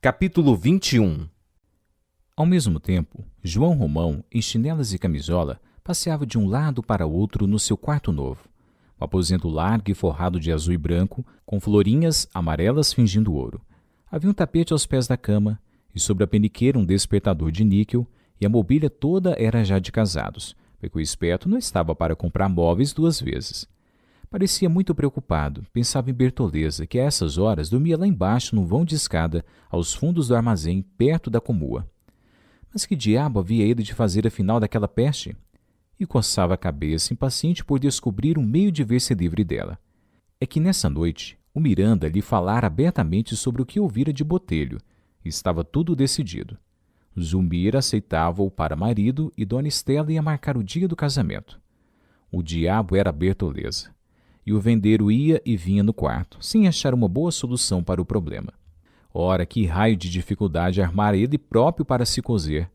Capítulo 21. Ao mesmo tempo, João Romão, em chinelas e camisola, passeava de um lado para outro no seu quarto novo. Um aposento largo e forrado de azul e branco, com florinhas amarelas fingindo ouro. Havia um tapete aos pés da cama, e sobre a peniqueira um despertador de níquel, e a mobília toda era já de casados, porque o esperto não estava para comprar móveis duas vezes. Parecia muito preocupado, pensava em Bertoleza, que a essas horas dormia lá embaixo no vão de escada, aos fundos do armazém, perto da comua. Mas que diabo havia ele de fazer afinal daquela peste? E coçava a cabeça, impaciente por descobrir um meio de ver-se livre dela. É que nessa noite, o Miranda lhe falara abertamente sobre o que ouvira de Botelho, e estava tudo decidido. Zulmira aceitava-o para marido e Dona Estela ia marcar o dia do casamento. O diabo era a Bertoleza. E o vendeiro ia e vinha no quarto, sem achar uma boa solução para o problema. Ora, que raio de dificuldade armara ele próprio para se coser.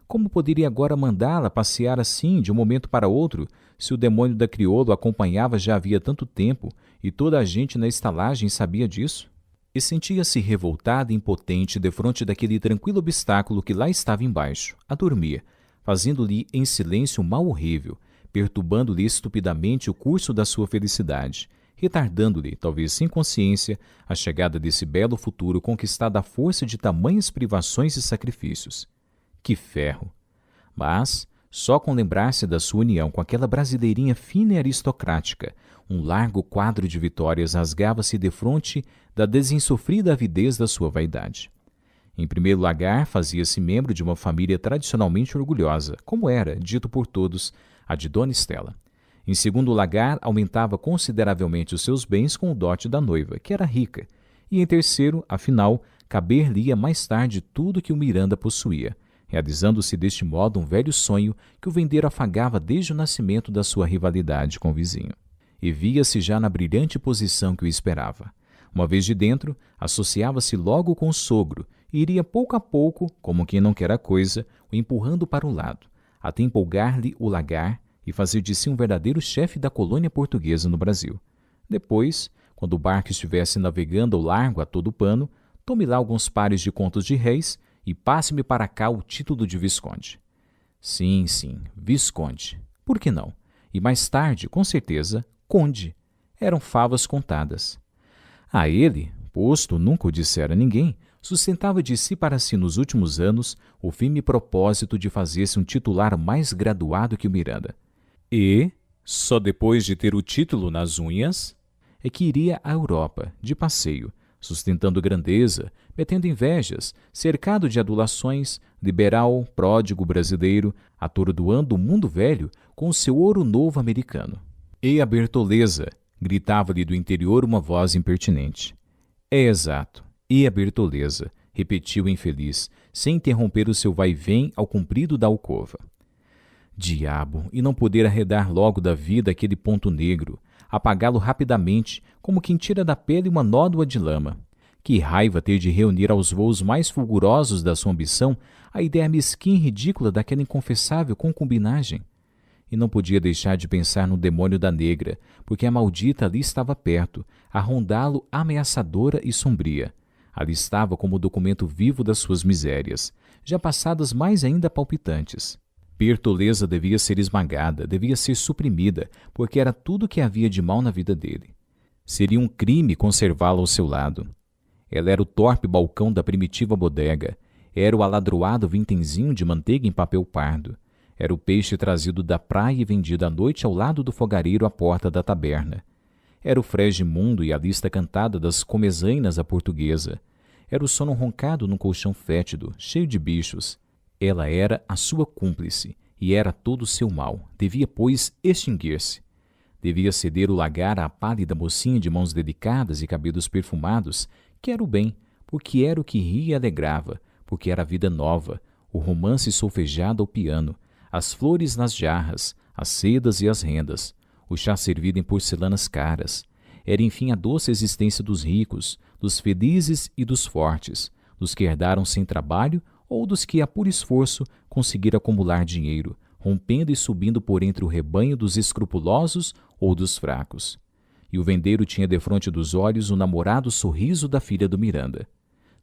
Como poderia agora mandá-la passear assim, de um momento para outro, se o demônio da crioula o acompanhava já havia tanto tempo e toda a gente na estalagem sabia disso? E sentia-se revoltada e impotente defronte daquele tranquilo obstáculo que lá estava embaixo, a dormir, fazendo-lhe em silêncio um mal horrível, perturbando-lhe estupidamente o curso da sua felicidade, retardando-lhe, talvez sem consciência, a chegada desse belo futuro conquistado à força de tamanhas privações e sacrifícios. Que ferro! Mas, só com lembrar-se da sua união com aquela brasileirinha fina e aristocrática, um largo quadro de vitórias rasgava-se defronte da desinsofrida avidez da sua vaidade. Em primeiro lugar, fazia-se membro de uma família tradicionalmente orgulhosa, como era, dito por todos, a de Dona Estela. Em segundo lugar, aumentava consideravelmente os seus bens com o dote da noiva, que era rica. E em terceiro, afinal, caber-lhe-ia mais tarde tudo que o Miranda possuía, realizando-se deste modo um velho sonho que o vendeiro afagava desde o nascimento da sua rivalidade com o vizinho. E via-se já na brilhante posição que o esperava. Uma vez de dentro, associava-se logo com o sogro e iria pouco a pouco, como quem não quer a coisa, o empurrando para o lado, até empolgar-lhe o lagar e fazer de si um verdadeiro chefe da colônia portuguesa no Brasil. Depois, quando o barco estivesse navegando ao largo a todo pano, tome lá alguns pares de contos de réis e passe-me para cá o título de Visconde. Sim, Visconde. Por que não? E mais tarde, com certeza, Conde. Eram favas contadas. A ele, posto nunca o dissera a ninguém, sustentava de si para si nos últimos anos o firme propósito de fazer-se um titular mais graduado que o Miranda. E, só depois de ter o título nas unhas, é que iria à Europa, de passeio, sustentando grandeza, metendo invejas, cercado de adulações, liberal, pródigo brasileiro, atordoando o mundo velho com o seu ouro novo americano. E a Bertoleza, gritava-lhe do interior uma voz impertinente. É exato, e a Bertoleza, repetiu o infeliz, sem interromper o seu vai-vem ao comprido da alcova. Diabo, e não poder arredar logo da vida aquele ponto negro, apagá-lo rapidamente, como quem tira da pele uma nódoa de lama. Que raiva ter de reunir aos voos mais fulgurosos da sua ambição a ideia mesquinha e ridícula daquela inconfessável concubinagem. E não podia deixar de pensar no demônio da negra, porque a maldita ali estava perto, a rondá-lo ameaçadora e sombria. Ali estava como o documento vivo das suas misérias, já passadas mais ainda palpitantes. Bertoleza devia ser esmagada, devia ser suprimida, porque era tudo o que havia de mal na vida dele. Seria um crime conservá-la ao seu lado. Ela era o torpe balcão da primitiva bodega, era o aladroado vintenzinho de manteiga em papel pardo, era o peixe trazido da praia e vendido à noite ao lado do fogareiro à porta da taberna. Era o frege imundo e a lista cantada das comezainas à portuguesa. Era o sono roncado num colchão fétido, cheio de bichos. Ela era a sua cúmplice, e era todo o seu mal. Devia, pois, extinguir-se. Devia ceder o lagar à pálida mocinha de mãos delicadas e cabelos perfumados, que era o bem, porque era o que ria e alegrava, porque era a vida nova, o romance solfejado ao piano, as flores nas jarras, as sedas e as rendas, o chá servido em porcelanas caras. Era, enfim, a doce existência dos ricos, dos felizes e dos fortes, dos que herdaram sem trabalho ou dos que, a puro esforço, conseguiram acumular dinheiro, rompendo e subindo por entre o rebanho dos escrupulosos ou dos fracos. E o vendeiro tinha defronte dos olhos o namorado sorriso da filha do Miranda.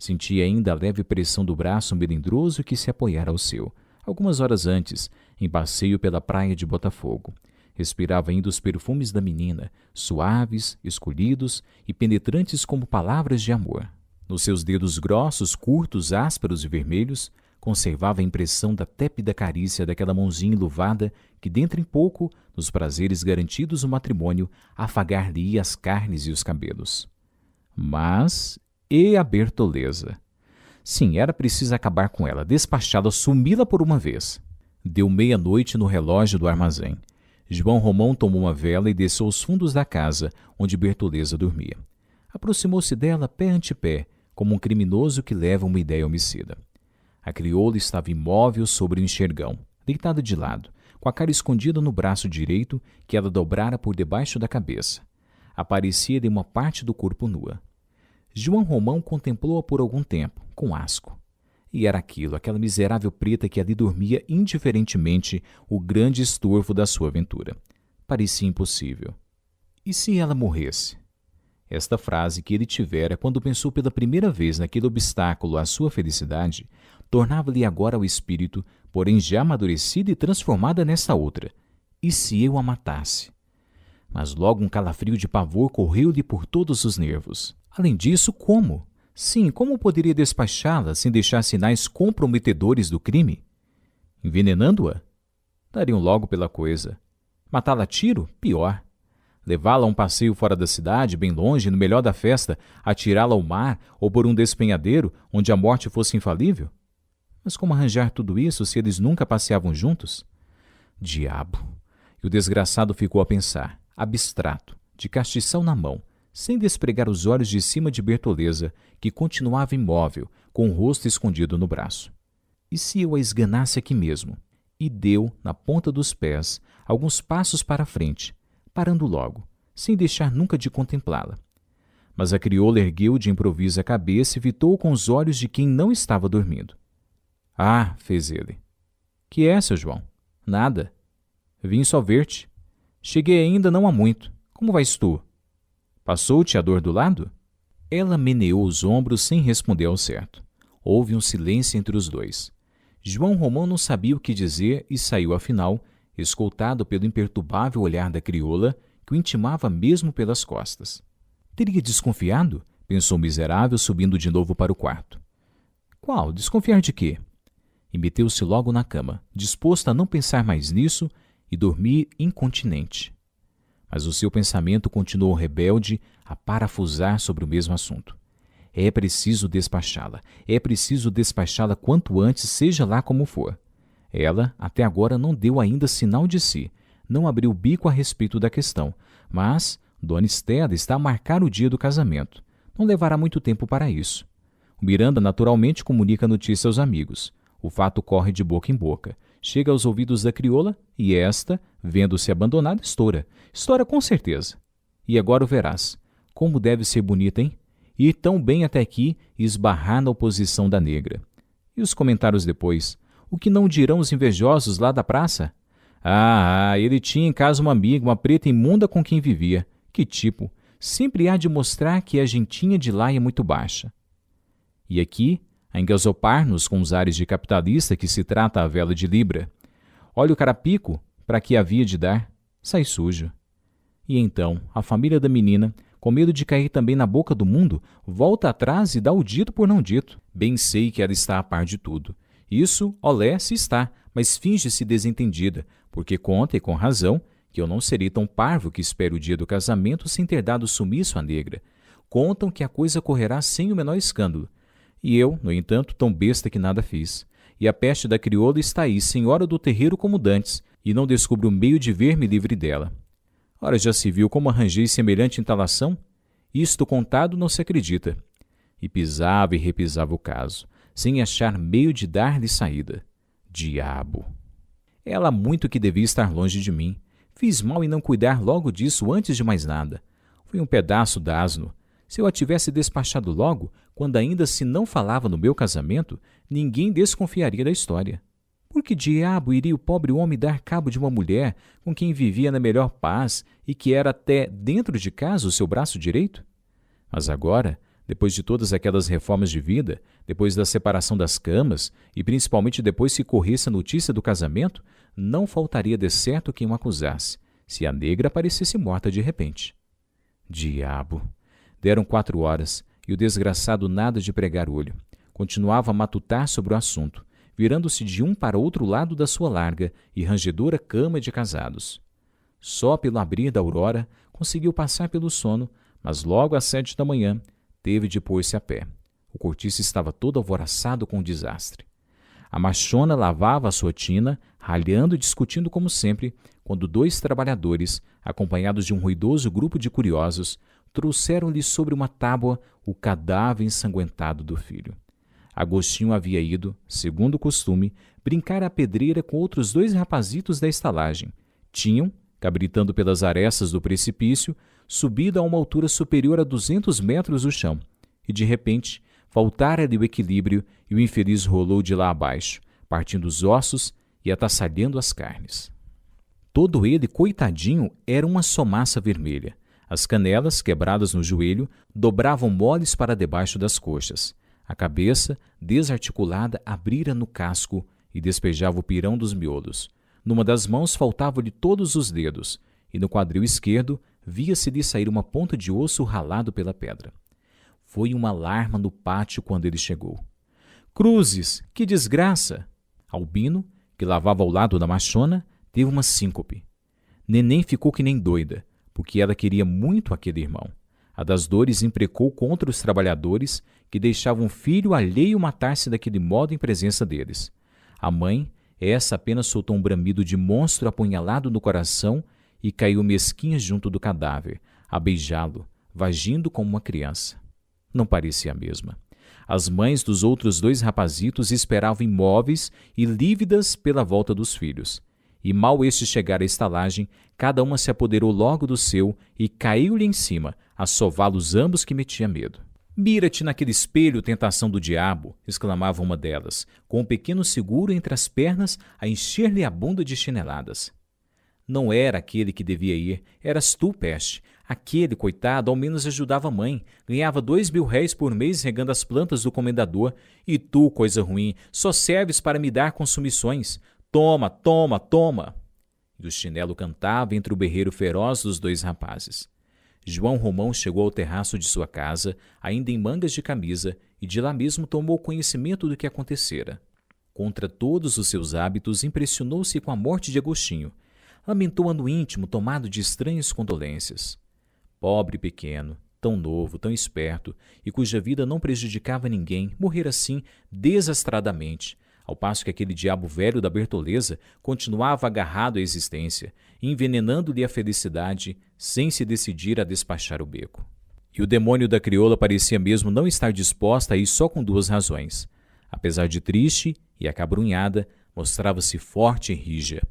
Sentia ainda a leve pressão do braço melindroso que se apoiara ao seu, algumas horas antes, em passeio pela praia de Botafogo. Respirava ainda os perfumes da menina, suaves, escolhidos e penetrantes como palavras de amor. Nos seus dedos grossos, curtos, ásperos e vermelhos, conservava a impressão da tépida carícia daquela mãozinha enluvada que, dentro em pouco, nos prazeres garantidos no matrimônio, afagar-lhe as carnes e os cabelos. Mas, e a Bertoleza? Sim, era preciso acabar com ela, despachá-la, sumi-la por uma vez. Deu meia-noite no relógio do armazém. João Romão tomou uma vela e desceu aos fundos da casa, onde Bertoleza dormia. Aproximou-se dela pé ante pé, como um criminoso que leva uma ideia homicida. A crioula estava imóvel sobre o enxergão, deitada de lado, com a cara escondida no braço direito que ela dobrara por debaixo da cabeça. Aparecia-lhe uma parte do corpo nua. João Romão contemplou-a por algum tempo, com asco. E era aquela miserável preta que ali dormia indiferentemente, o grande estorvo da sua aventura. Parecia impossível. E se ela morresse? Esta frase que ele tivera quando pensou pela primeira vez naquele obstáculo à sua felicidade, tornava-lhe agora ao espírito, porém já amadurecida e transformada nessa outra. E se eu a matasse? Mas logo um calafrio de pavor correu-lhe por todos os nervos. Além disso, como? Sim, como poderia despachá-la sem deixar sinais comprometedores do crime? Envenenando-a? Dariam logo pela coisa. Matá-la a tiro? Pior. Levá-la a um passeio fora da cidade, bem longe, no melhor da festa, atirá-la ao mar ou por um despenhadeiro, onde a morte fosse infalível? Mas como arranjar tudo isso se eles nunca passeavam juntos? Diabo! E o desgraçado ficou a pensar, abstrato, de castição na mão, sem despregar os olhos de cima de Bertoleza, que continuava imóvel, com o rosto escondido no braço. E se eu a esganasse aqui mesmo? E deu, na ponta dos pés, alguns passos para a frente, parando logo, sem deixar nunca de contemplá-la. Mas a crioula ergueu de improviso a cabeça e fitou com os olhos de quem não estava dormindo. Ah, fez ele. Que é, seu João? Nada. Vim só ver-te. Cheguei ainda não há muito. Como vais tu? Passou-te a dor do lado? Ela meneou os ombros sem responder ao certo. Houve um silêncio entre os dois. João Romão não sabia o que dizer e saiu afinal, escoltado pelo imperturbável olhar da crioula, que o intimava mesmo pelas costas. Teria desconfiado? Pensou o miserável, subindo de novo para o quarto. Qual? Desconfiar de quê? E meteu-se logo na cama, disposto a não pensar mais nisso e dormir incontinente. Mas o seu pensamento continuou rebelde a parafusar sobre o mesmo assunto. É preciso despachá-la quanto antes, seja lá como for. Ela, até agora, não deu ainda sinal de si, não abriu o bico a respeito da questão, mas Dona Estela está a marcar o dia do casamento. Não levará muito tempo para isso. O Miranda naturalmente comunica a notícia aos amigos. O fato corre de boca em boca. Chega aos ouvidos da crioula e esta, vendo-se abandonada, estoura. Estoura com certeza. E agora o verás. Como deve ser bonita, hein? Ir tão bem até aqui e esbarrar na oposição da negra. E os comentários depois? O que não dirão os invejosos lá da praça? Ele tinha em casa uma amiga, uma preta imunda com quem vivia. Que tipo? Sempre há de mostrar que a gentinha de lá é muito baixa. E aqui, a engasopar-nos com os ares de capitalista que se trata a vela de libra. Olha o carapico, para que havia de dar, sai sujo. E então, a família da menina, com medo de cair também na boca do mundo, volta atrás e dá o dito por não dito. Bem sei que ela está a par de tudo. Isso, olé, se está, mas finge-se desentendida, porque conta, e com razão, que eu não serei tão parvo que espere o dia do casamento sem ter dado sumiço à negra. Contam que a coisa correrá sem o menor escândalo. E eu, no entanto, tão besta que nada fiz. E a peste da crioula está aí, senhora do terreiro como dantes, e não descubro o meio de ver-me livre dela. Ora, já se viu como arranjei semelhante entalação? Isto contado não se acredita. E pisava e repisava o caso, sem achar meio de dar-lhe saída. Diabo! Ela muito que devia estar longe de mim. Fiz mal em não cuidar logo disso antes de mais nada. Foi um pedaço d'asno. Se eu a tivesse despachado logo, quando ainda se não falava no meu casamento, ninguém desconfiaria da história. Por que diabo iria o pobre homem dar cabo de uma mulher com quem vivia na melhor paz e que era até dentro de casa o seu braço direito? Mas agora, Depois de todas aquelas reformas de vida, depois da separação das camas e principalmente depois que corresse a notícia do casamento, não faltaria de certo quem o acusasse, se a negra aparecesse morta de repente. Diabo! Deram 4 horas e o desgraçado nada de pregar olho. Continuava a matutar sobre o assunto, virando-se de um para outro lado da sua larga e rangedora cama de casados. Só pelo abrir da aurora conseguiu passar pelo sono, mas logo às 7 da manhã teve de pôr-se a pé. O cortiço estava todo alvoroçado com o desastre. A machona lavava a sua tina, ralhando e discutindo como sempre, quando 2 trabalhadores, acompanhados de um ruidoso grupo de curiosos, trouxeram-lhe sobre uma tábua o cadáver ensanguentado do filho. Agostinho havia ido, segundo o costume, brincar à pedreira com outros 2 rapazitos da estalagem. Tinham, cabritando pelas arestas do precipício, subido a uma altura superior a 200 metros do chão, e de repente faltara-lhe o equilíbrio e o infeliz rolou de lá abaixo, partindo os ossos e atassalhando as carnes. Todo ele, coitadinho, era uma só massa vermelha. As canelas, quebradas no joelho, dobravam moles para debaixo das coxas. A cabeça, desarticulada, abrira no casco e despejava o pirão dos miolos. Numa das mãos faltavam-lhe todos os dedos, e no quadril esquerdo via-se-lhe sair uma ponta de osso ralado pela pedra. Foi uma alarma no pátio quando ele chegou. Cruzes, que desgraça! Albino, que lavava ao lado da machona, teve uma síncope. Neném ficou que nem doida, porque ela queria muito aquele irmão. A das dores imprecou contra os trabalhadores que deixavam um filho alheio matar-se daquele modo em presença deles. A mãe, essa apenas soltou um bramido de monstro apunhalado no coração e caiu mesquinha junto do cadáver, a beijá-lo, vagindo como uma criança. Não parecia a mesma. As mães dos outros 2 rapazitos esperavam imóveis e lívidas pela volta dos filhos. E mal este chegar à estalagem, cada uma se apoderou logo do seu e caiu-lhe em cima, a sová-los ambos que metia medo. Mira-te naquele espelho, tentação do diabo, exclamava uma delas, com um pequeno seguro entre as pernas a encher-lhe a bunda de chineladas. Não era aquele que devia ir, eras tu, peste. Aquele, coitado, ao menos ajudava a mãe, ganhava 2.000 réis por mês regando as plantas do comendador, e tu, coisa ruim, só serves para me dar consumições. Toma, toma, toma! E o chinelo cantava entre o berreiro feroz dos 2 rapazes. João Romão chegou ao terraço de sua casa, ainda em mangas de camisa, e de lá mesmo tomou conhecimento do que acontecera. Contra todos os seus hábitos, impressionou-se com a morte de Agostinho. Lamentou-a no íntimo, tomado de estranhas condolências. Pobre pequeno, tão novo, tão esperto, e cuja vida não prejudicava ninguém, morrer assim, desastradamente, ao passo que aquele diabo velho da Bertoleza continuava agarrado à existência, envenenando-lhe a felicidade, sem se decidir a despachar o beco. E o demônio da crioula parecia mesmo não estar disposta a ir só com 2 razões. Apesar de triste e acabrunhada, mostrava-se forte e rija.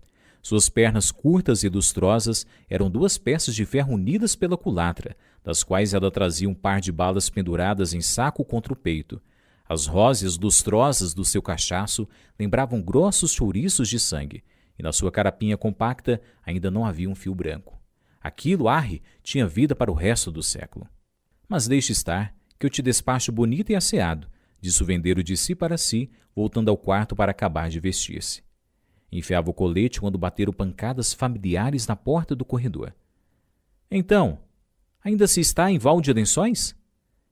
Suas pernas curtas e lustrosas eram 2 peças de ferro unidas pela culatra, das quais ela trazia um par de balas penduradas em saco contra o peito. As róseas lustrosas do seu cachaço lembravam grossos chouriços de sangue, e na sua carapinha compacta ainda não havia um fio branco. Aquilo, arre, tinha vida para o resto do século. Mas deixe estar, que eu te despacho bonito e asseado, disse o vendeiro de si para si, voltando ao quarto para acabar de vestir-se. Enfiava o colete quando bateram pancadas familiares na porta do corredor. — Então, ainda se está em Val de Lençóis?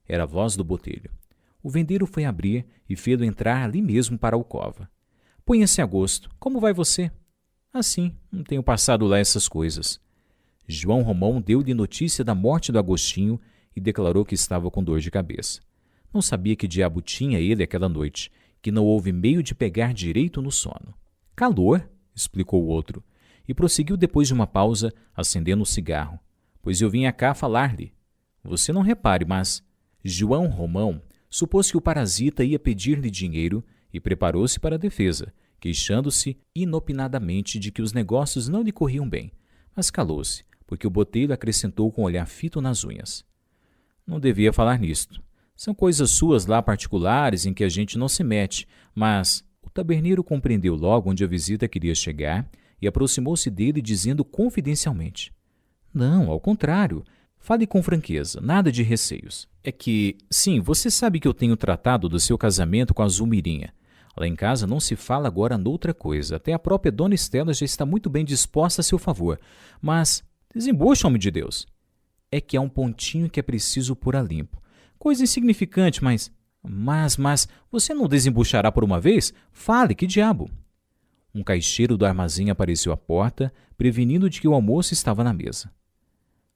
Era a voz do botelho. O vendeiro foi abrir e fê-lo entrar ali mesmo para a alcova. — Ponha-se a gosto. Como vai você? — Assim, não tenho passado lá essas coisas. João Romão deu-lhe notícia da morte do Agostinho e declarou que estava com dor de cabeça. Não sabia que diabo tinha ele aquela noite, que não houve meio de pegar direito no sono. — Calor, explicou o outro, e prosseguiu depois de uma pausa, acendendo um cigarro. — Pois eu vim cá falar-lhe. Você não repare, mas... João Romão supôs que o parasita ia pedir-lhe dinheiro e preparou-se para a defesa, queixando-se inopinadamente de que os negócios não lhe corriam bem, mas calou-se, porque o botelho acrescentou com um olhar fito nas unhas. — Não devia falar nisto. São coisas suas lá particulares em que a gente não se mete, mas... O taberneiro compreendeu logo onde a visita queria chegar e aproximou-se dele dizendo confidencialmente: — Não, ao contrário. Fale com franqueza, nada de receios. É que, sim, você sabe que eu tenho tratado do seu casamento com a Zulmirinha. Lá em casa não se fala agora noutra coisa. Até a própria Dona Estela já está muito bem disposta a seu favor. Mas, desembucha, homem de Deus. É que há um pontinho que é preciso pôr a limpo. Coisa insignificante, mas... Mas, você não desembuchará por uma vez? Fale, que diabo! Um caixeiro do armazém apareceu à porta, prevenindo de que o almoço estava na mesa.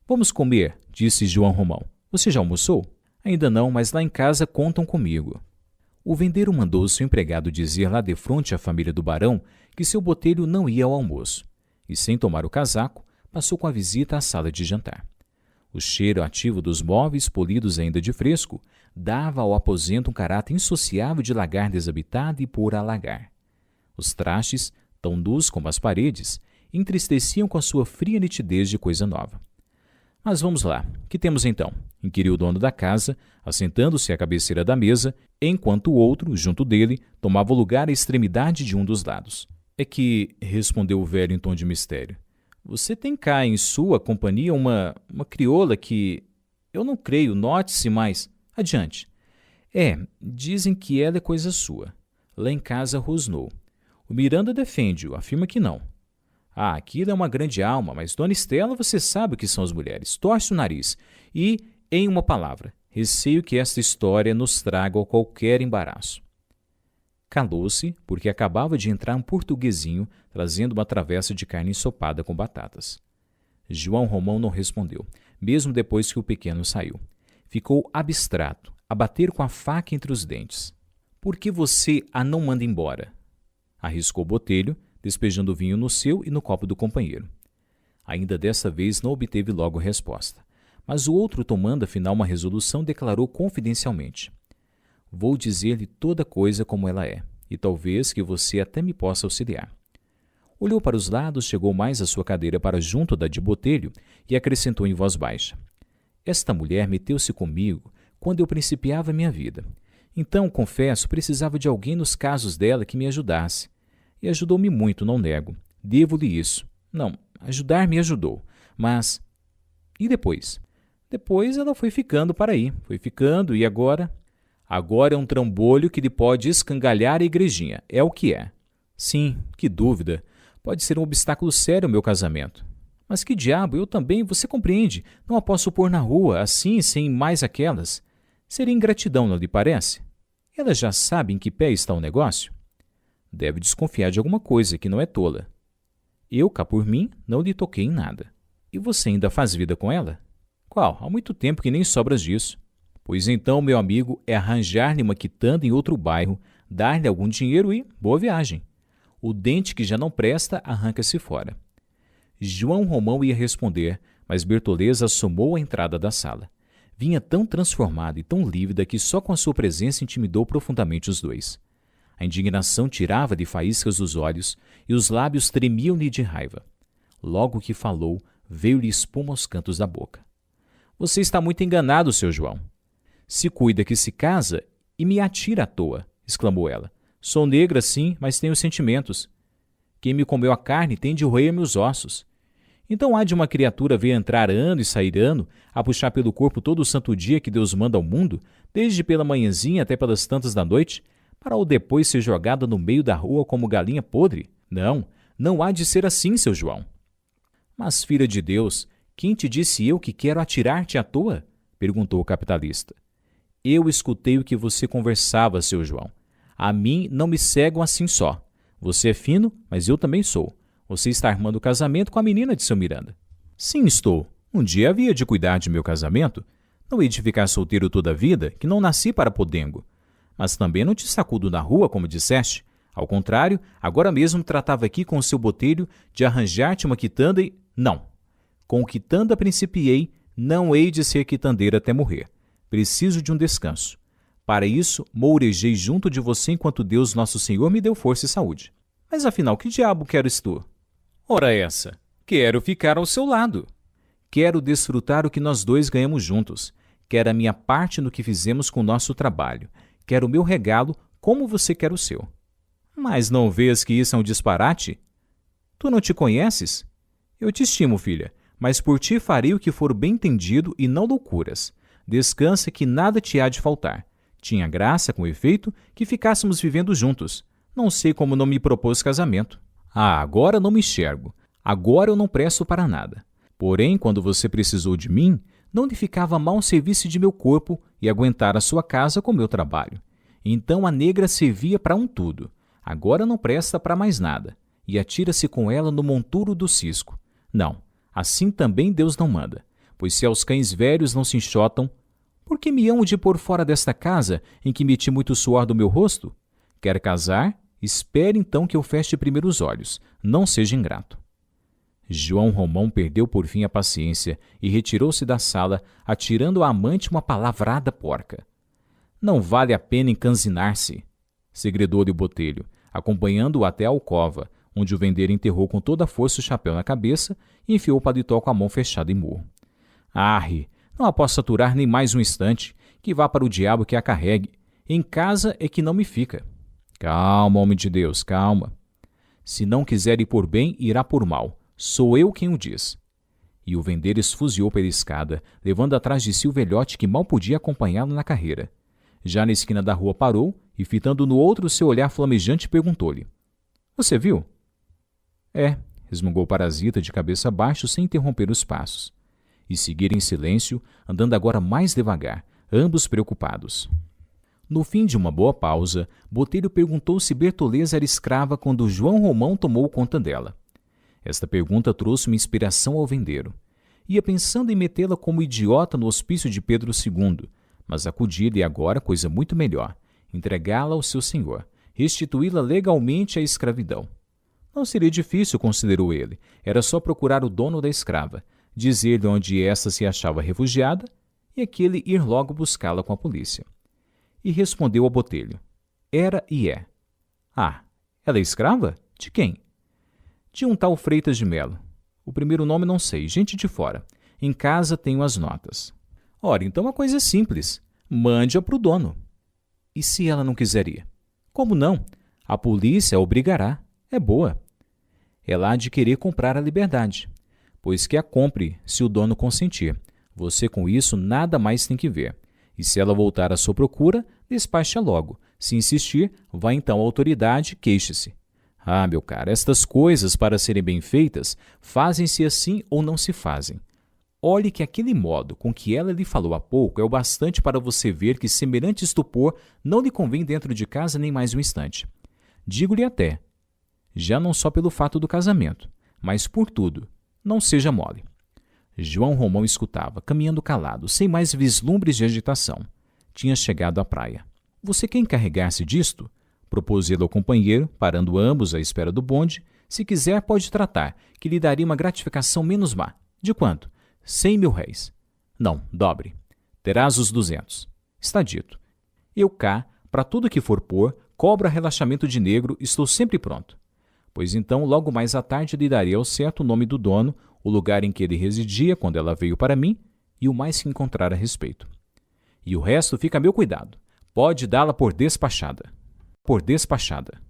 Vamos comer, disse João Romão. Você já almoçou? Ainda não, mas lá em casa contam comigo. O vendeiro mandou seu empregado dizer lá defronte à família do barão que seu botelho não ia ao almoço, e sem tomar o casaco, passou com a visita à sala de jantar. O cheiro ativo dos móveis, polidos ainda de fresco, dava ao aposento um caráter insociável de lagar desabitado e por alagar. Os trastes, tão nus como as paredes, entristeciam com a sua fria nitidez de coisa nova. Mas vamos lá, que temos então? Inquiriu o dono da casa, assentando-se à cabeceira da mesa, enquanto o outro, junto dele, tomava lugar à extremidade de um dos lados. É que, respondeu o velho em tom de mistério, você tem cá em sua companhia uma crioula que... Eu não creio, note-se, mas... Adiante. Dizem que ela é coisa sua. Lá em casa rosnou. O Miranda defende-o, afirma que não. Aquilo é uma grande alma, mas Dona Estela, você sabe o que são as mulheres. Torce o nariz. E, em uma palavra, receio que esta história nos traga qualquer embaraço. Calou-se, porque acabava de entrar um portuguesinho trazendo uma travessa de carne ensopada com batatas. João Romão não respondeu, mesmo depois que o pequeno saiu. Ficou abstrato, a bater com a faca entre os dentes. Por que você a não manda embora? Arriscou o botelho, despejando o vinho no seu e no copo do companheiro. Ainda dessa vez não obteve logo resposta, mas o outro, tomando afinal uma resolução, declarou confidencialmente: Vou dizer-lhe toda coisa como ela é, e talvez que você até me possa auxiliar. Olhou para os lados, chegou mais a sua cadeira para junto da de botelho e acrescentou em voz baixa: Esta mulher meteu-se comigo quando eu principiava minha vida. Então, confesso, precisava de alguém nos casos dela que me ajudasse. E ajudou-me muito, não nego. Devo-lhe isso. Não, ajudar-me ajudou. Mas... E depois? Depois ela foi ficando para aí. Foi ficando e agora... Agora é um trambolho que lhe pode escangalhar a igrejinha. É o que é. Sim, que dúvida. Pode ser um obstáculo sério ao meu casamento. Mas que diabo, eu também, você compreende. Não a posso pôr na rua, assim, sem mais aquelas. Seria ingratidão, não lhe parece? Ela já sabe em que pé está o negócio? Deve desconfiar de alguma coisa que não é tola. Eu, cá por mim, não lhe toquei em nada. E você ainda faz vida com ela? Qual? Há muito tempo que nem sobras disso. Pois então, meu amigo, é arranjar-lhe uma quitanda em outro bairro, dar-lhe algum dinheiro e boa viagem. O dente que já não presta, arranca-se fora. João Romão ia responder, mas Bertoleza assomou à entrada da sala. Vinha tão transformada e tão lívida que só com a sua presença intimidou profundamente os dois. A indignação tirava-lhe faíscas dos olhos e os lábios tremiam-lhe de raiva. Logo que falou, veio-lhe espuma aos cantos da boca. Você está muito enganado, seu João. Se cuida que se casa e me atira à toa, exclamou ela. Sou negra, sim, mas tenho sentimentos. Quem me comeu a carne tem de roer meus ossos. Então há de uma criatura ver entrar ano e sair ano, a puxar pelo corpo todo o santo dia que Deus manda ao mundo, desde pela manhãzinha até pelas tantas da noite, para ao depois ser jogada no meio da rua como galinha podre? Não, não há de ser assim, seu João. Mas, filha de Deus, quem te disse eu que quero atirar-te à toa? Perguntou o capitalista. Eu escutei o que você conversava, seu João. A mim não me cegam assim só. Você é fino, mas eu também sou. Você está armando o casamento com a menina de seu Miranda. Sim, estou. Um dia havia de cuidar de meu casamento. Não hei de ficar solteiro toda a vida, que não nasci para podengo. Mas também não te sacudo na rua, como disseste. Ao contrário, agora mesmo tratava aqui com o seu botelho de arranjar-te uma quitanda e... Não. Com quitanda principiei, não hei de ser quitandeira até morrer. Preciso de um descanso. Para isso, mourejei junto de você enquanto Deus Nosso Senhor me deu força e saúde. Mas afinal, que diabo queres tu? Ora essa, quero ficar ao seu lado. Quero desfrutar o que nós dois ganhamos juntos. Quero a minha parte no que fizemos com o nosso trabalho. Quero o meu regalo como você quer o seu. Mas não vês que isso é um disparate? Tu não te conheces? Eu te estimo, filha, Mas por ti farei o que for bem entendido e não loucuras. Descansa que nada te há de faltar. Tinha graça, com efeito, que ficássemos vivendo juntos. Não sei como não me propôs casamento. Ah, agora não me enxergo. Agora eu não presto para nada. Porém, quando você precisou de mim, não lhe ficava mal servir-se de meu corpo e aguentar a sua casa com meu trabalho. Então a negra servia para um tudo. Agora não presta para mais nada. E atira-se com ela no monturo do cisco. Não, assim também Deus não manda. Pois se aos cães velhos não se enxotam, por que me hão de pôr fora desta casa em que meti muito suor do meu rosto? Quer casar? Espere então que eu feche primeiro os olhos. Não seja ingrato. João Romão perdeu por fim a paciência e retirou-se da sala, atirando à amante uma palavrada porca. Não vale a pena encanzinar-se, segredou-lhe o Botelho, acompanhando-o até a alcova, onde o vendeiro enterrou com toda a força o chapéu na cabeça e enfiou o paletó com a mão fechada em murro. Arre, não a posso aturar nem mais um instante, que vá para o diabo que a carregue. Em casa é que não me fica. Calma, homem de Deus, calma. Se não quiser ir por bem, irá por mal. Sou eu quem o diz. E o vendeiro esfuziou pela escada, levando atrás de si o velhote que mal podia acompanhá-lo na carreira. Já na esquina da rua parou e, fitando no outro seu olhar flamejante, perguntou-lhe: Você viu? É, resmungou o parasita de cabeça baixa sem interromper os passos. E seguiram em silêncio, andando agora mais devagar, ambos preocupados. No fim de uma boa pausa, Botelho perguntou se Bertoleza era escrava quando João Romão tomou conta dela. Esta pergunta trouxe uma inspiração ao vendeiro. Ia pensando em metê-la como idiota no hospício de Pedro II, mas acudir-lhe agora coisa muito melhor, entregá-la ao seu senhor, restituí-la legalmente à escravidão. Não seria difícil, considerou ele, era só procurar o dono da escrava, dizer-lhe onde esta se achava refugiada e aquele ir logo buscá-la com a polícia. E respondeu ao Botelho: Era e é. Ah, ela é escrava? De quem? De um tal Freitas de Melo. O primeiro nome não sei, gente de fora. Em casa tenho as notas. Ora, então a coisa é simples. Mande-a para o dono. E se ela não quiser ir? Como não? A polícia a obrigará. É boa. Ela há de querer comprar a liberdade. Pois que a compre, se o dono consentir. Você com isso nada mais tem que ver. E se ela voltar à sua procura, despache-a logo. Se insistir, vá então à autoridade, queixe-se. Ah, meu caro, estas coisas, para serem bem feitas, fazem-se assim ou não se fazem. Olhe que aquele modo com que ela lhe falou há pouco é o bastante para você ver que semelhante estupor não lhe convém dentro de casa nem mais um instante. Digo-lhe até, já não só pelo fato do casamento, mas por tudo, não seja mole. João Romão escutava, caminhando calado, sem mais vislumbres de agitação. Tinha chegado à praia. Você quer encarregar-se disto? Propôs ele ao companheiro, parando ambos à espera do bonde. Se quiser, pode tratar, que lhe daria uma gratificação menos má. De quanto? 100 mil réis. Não, dobre. Terás os 200. Está dito. Eu cá, para tudo que for pôr, cobro relaxamento de negro, estou sempre pronto. Pois então, logo mais à tarde, lhe darei ao certo o nome do dono, o lugar em que ele residia quando ela veio para mim e o mais que encontrar a respeito. E o resto fica a meu cuidado. Pode dá-la por despachada. Por despachada.